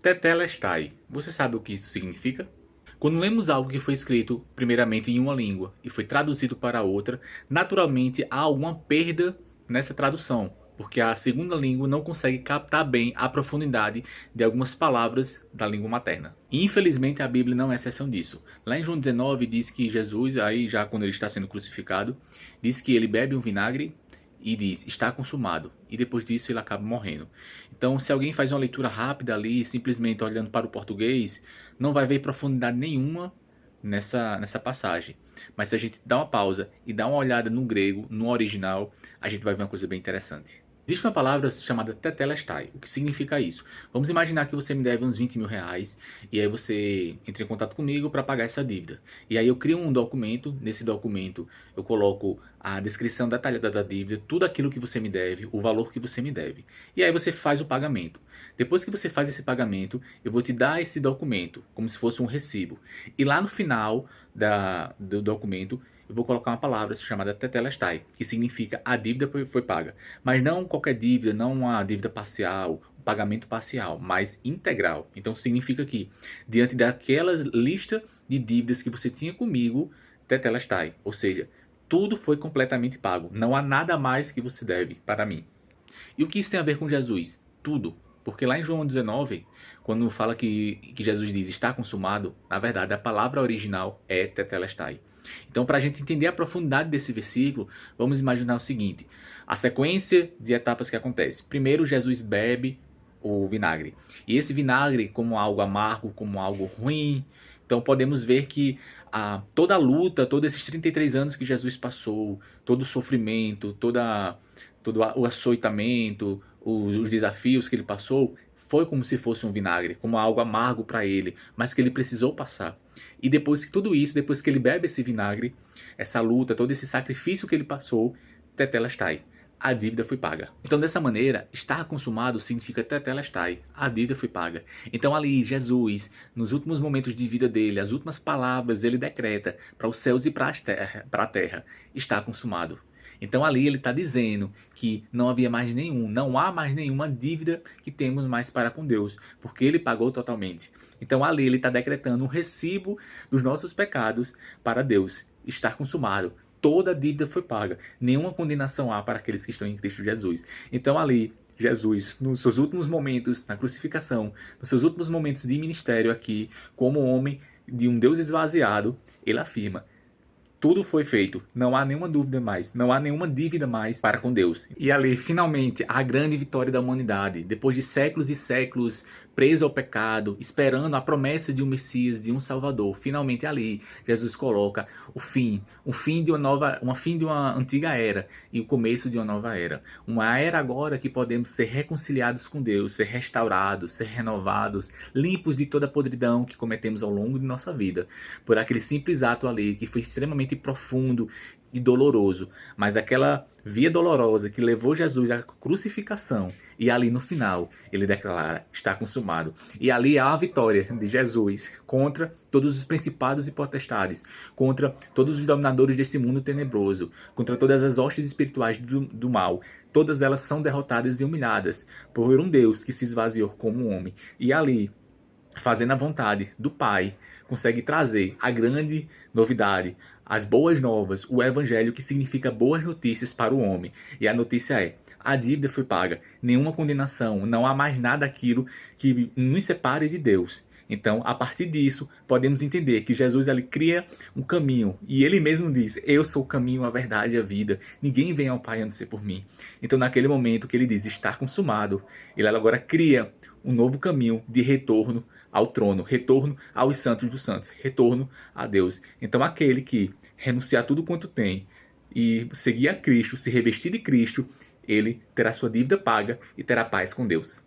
Tetelestai. Você sabe o que isso significa? Quando lemos algo que foi escrito primeiramente em uma língua e foi traduzido para outra, naturalmente há alguma perda nessa tradução, porque a segunda língua não consegue captar bem a profundidade de algumas palavras da língua materna. E infelizmente a Bíblia não é exceção disso. Lá em João 19 diz que Jesus, aí já quando ele está sendo crucificado, diz que ele bebe um vinagre e diz, está consumado. E depois disso ele acaba morrendo. Então, se alguém faz uma leitura rápida ali, simplesmente olhando para o português, não vai ver profundidade nenhuma nessa passagem. Mas se a gente dá uma pausa e dá uma olhada no grego, no original, a gente vai ver uma coisa bem interessante. Existe uma palavra chamada tetelestai. O que significa isso? Vamos imaginar que você me deve uns 20 mil reais e aí você entra em contato comigo para pagar essa dívida. E aí eu crio um documento, nesse documento eu coloco a descrição detalhada da dívida, tudo aquilo que você me deve, o valor que você me deve. E aí você faz o pagamento. Depois que você faz esse pagamento, eu vou te dar esse documento, como se fosse um recibo. E lá no final do documento, eu vou colocar uma palavra chamada tetelestai, que significa a dívida foi paga. Mas não qualquer dívida, não uma dívida parcial, um pagamento parcial, mas integral. Então significa que, diante daquela lista de dívidas que você tinha comigo, tetelestai, ou seja, tudo foi completamente pago. Não há nada mais que você deve para mim. E o que isso tem a ver com Jesus? Tudo. Porque lá em João 19, quando fala que Jesus diz está consumado, na verdade a palavra original é tetelestai. Então, para a gente entender a profundidade desse versículo, vamos imaginar o seguinte: a sequência de etapas que acontece. Primeiro, Jesus bebe o vinagre. E esse vinagre, como algo amargo, como algo ruim, então podemos ver que toda a luta, todos esses 33 anos que Jesus passou, todo o sofrimento, todo o açoitamento, os desafios que ele passou, foi como se fosse um vinagre, como algo amargo para ele, mas que ele precisou passar. E depois que tudo isso, depois que ele bebe esse vinagre, essa luta, todo esse sacrifício que ele passou, tetelestai, a dívida foi paga. Então, dessa maneira, estar consumado significa tetelestai, a dívida foi paga. Então, ali, Jesus, nos últimos momentos de vida dele, as últimas palavras, ele decreta para os céus e para a terra, está consumado. Então ali ele está dizendo que não havia mais não há mais nenhuma dívida que temos mais para com Deus, porque ele pagou totalmente. Então ali ele está decretando um recibo dos nossos pecados para Deus. Estar consumado. Toda a dívida foi paga. Nenhuma condenação há para aqueles que estão em Cristo Jesus. Então ali, Jesus, nos seus últimos momentos na crucificação, nos seus últimos momentos de ministério aqui, como homem de um Deus esvaziado, ele afirma: tudo foi feito, não há nenhuma dúvida mais, não há nenhuma dívida mais para com Deus. E ali, finalmente, a grande vitória da humanidade, depois de séculos e séculos preso ao pecado, esperando a promessa de um Messias, de um Salvador, finalmente ali, Jesus coloca o fim de uma antiga era e o começo de uma nova era. Uma era agora que podemos ser reconciliados com Deus, ser restaurados, ser renovados, limpos de toda a podridão que cometemos ao longo de nossa vida, por aquele simples ato ali que foi extremamente profundo e doloroso, mas aquela via dolorosa que levou Jesus à crucificação, e ali no final ele declara: está consumado. E ali há a vitória de Jesus contra todos os principados e potestades, contra todos os dominadores deste mundo tenebroso, contra todas as hostes espirituais do mal. Todas elas são derrotadas e humilhadas por um Deus que se esvaziou como um homem. E ali, fazendo a vontade do Pai, consegue trazer a grande novidade, as boas novas, o evangelho, que significa boas notícias para o homem. E a notícia é: a dívida foi paga, nenhuma condenação, não há mais nada aquilo que nos separe de Deus. Então, a partir disso, podemos entender que Jesus ali cria um caminho. E ele mesmo diz: eu sou o caminho, a verdade e a vida. Ninguém vem ao Pai a não ser por mim. Então, naquele momento que ele diz está consumado, ele agora cria um novo caminho de retorno ao trono, retorno aos santos dos santos, retorno a Deus. Então aquele que renunciar tudo quanto tem e seguir a Cristo, se revestir de Cristo, ele terá sua dívida paga e terá paz com Deus.